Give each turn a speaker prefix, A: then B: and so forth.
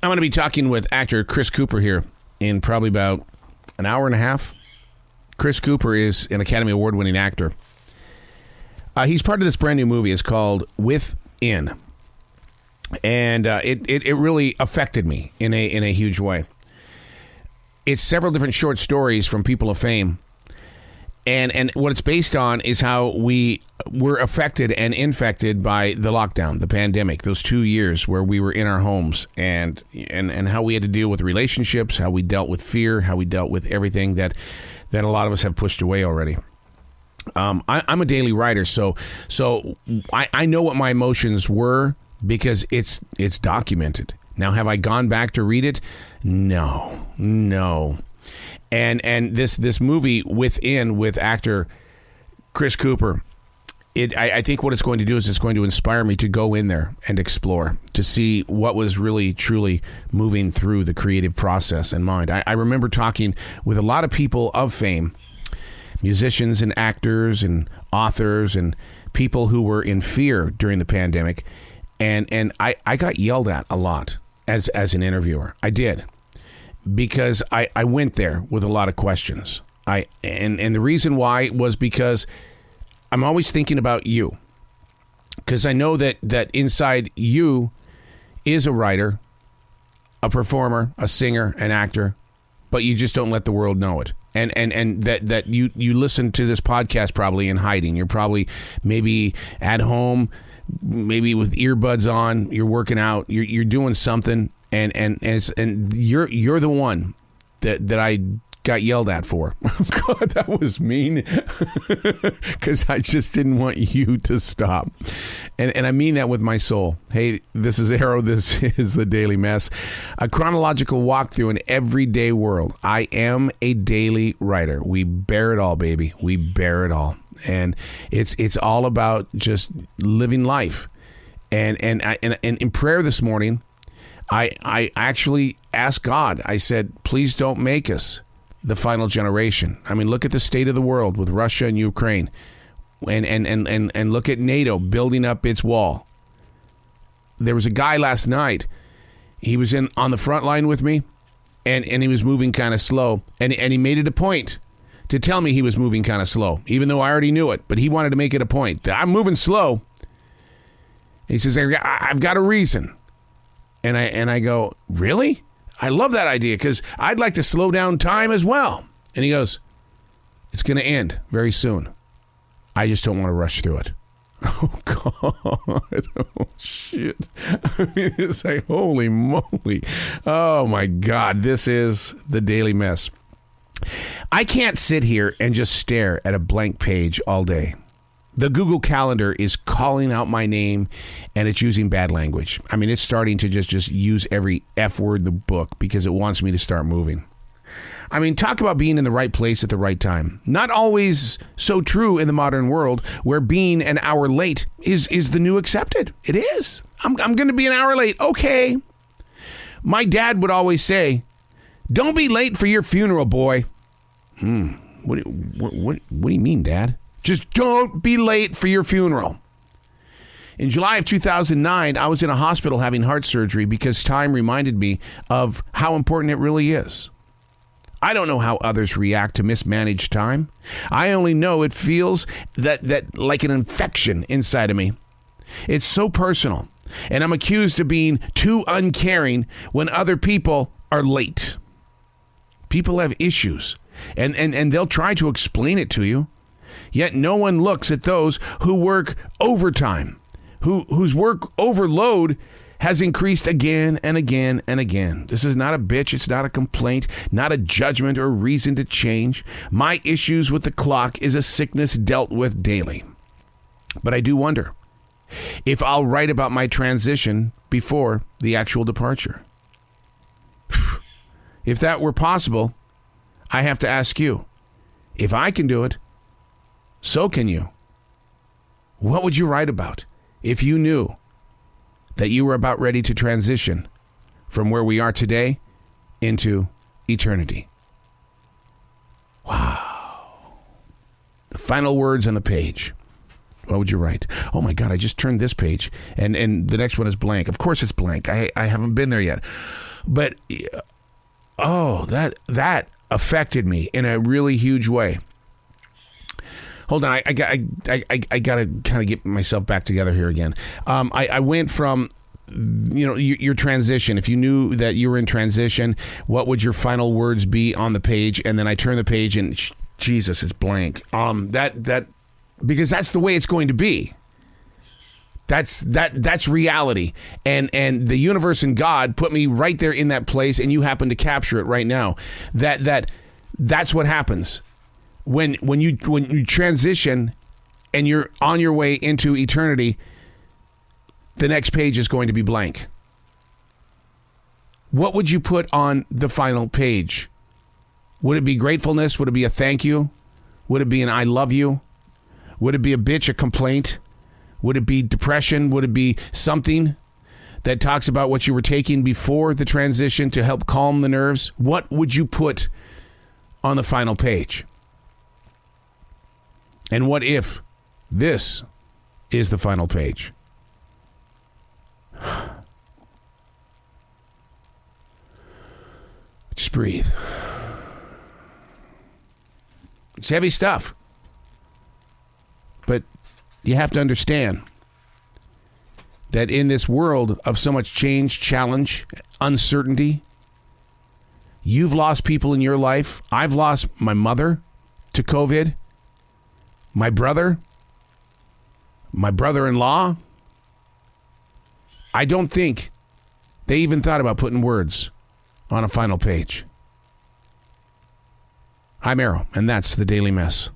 A: I'm going to be talking with actor Chris Cooper here in probably about an hour and a half. Chris Cooper is an Academy Award-winning actor. He's part of this brand new movie. It's called Within. And it really affected me in a huge way. It's several different short stories from people of fame. And what it's based on is how we were affected and infected by the lockdown, the pandemic, those 2 years where we were in our homes, and how we had to deal with relationships, how we dealt with fear, how we dealt with everything that a lot of us have pushed away already. I'm a daily writer, so I know what my emotions were because it's documented. Now, have I gone back to read it? No. And this movie Within with actor Chris Cooper, I think what it's going to do is it's going to inspire me to go in there and explore, to see what was really, truly moving through the creative process and mind. I remember talking with a lot of people of fame, musicians and actors and authors and people who were in fear during the pandemic. And I got yelled at a lot as an interviewer. I did. Because I went there with a lot of questions. And the reason why was because I'm always thinking about you. Because I know that inside you is a writer, a performer, a singer, an actor, but you just don't let the world know it. And that you listen to this podcast probably in hiding. You're probably maybe at home, maybe with earbuds on, you're working out, you're doing something. And you're the one that I got yelled at for. God, that was mean. Because I just didn't want you to stop. And I mean that with my soul. Hey, this is Arrow. This is The Daily Mess. A chronological walk through an everyday world. I am a daily writer. We bear it all, baby. We bear it all. And it's all about just living life. And in prayer this morning, I actually asked God, I said, please don't make us the final generation. I mean, look at the state of the world with Russia and Ukraine, and look at NATO building up its wall. There was a guy last night, he was on the front line with me, and he was moving kind of slow, and he made it a point to tell me he was moving kind of slow, even though I already knew it, but he wanted to make it a point. I'm moving slow. He says, I've got a reason. And I go, really? I love that idea because I'd like to slow down time as well. And he goes, it's going to end very soon. I just don't want to rush through it. Oh, God. Oh, shit. I mean, it's like, holy moly. Oh, my God. This is The Daily Mess. I can't sit here and just stare at a blank page all day. The Google Calendar is calling out my name, and it's using bad language. I mean, it's starting to just use every F word in the book because it wants me to start moving. I mean, talk about being in the right place at the right time. Not always so true in the modern world where being an hour late is the new accepted. It is. I'm going to be an hour late. Okay. My dad would always say, don't be late for your funeral, boy. What do you mean, Dad? Just don't be late for your funeral. In July of 2009, I was in a hospital having heart surgery because time reminded me of how important it really is. I don't know how others react to mismanaged time. I only know it feels that like an infection inside of me. It's so personal, and I'm accused of being too uncaring when other people are late. People have issues, and they'll try to explain it to you. Yet no one looks at those who work overtime, whose work overload has increased again and again and again. This is not a bitch. It's not a complaint, not a judgment or reason to change. My issues with the clock is a sickness dealt with daily. But I do wonder if I'll write about my transition before the actual departure. If that were possible, I have to ask you, if I can do it, so can you. What would you write about if you knew that you were about ready to transition from where we are today into eternity? Wow. The final words on the page. What would you write? Oh my God, I just turned this page and the next one is blank. Of course it's blank. I haven't been there yet. But that affected me in a really huge way. Hold on, I gotta kind of get myself back together here again. I went from, your transition. If you knew that you were in transition, what would your final words be on the page? And then I turn the page and Jesus, it's blank. That because that's the way it's going to be. That's reality. And the universe and God put me right there in that place, and you happen to capture it right now. That's what happens. When you transition and you're on your way into eternity, the next page is going to be blank. What would you put on the final page? Would it be gratefulness? Would it be a thank you? Would it be an I love you? Would it be a bitch, a complaint? Would it be depression? Would it be something that talks about what you were taking before the transition to help calm the nerves? What would you put on the final page? And what if this is the final page? Just breathe. It's heavy stuff. But you have to understand that in this world of so much change, challenge, uncertainty, you've lost people in your life. I've lost my mother to COVID, my brother-in-law. I don't think they even thought about putting words on a final page. I'm Arrow, and that's the Daily Mess.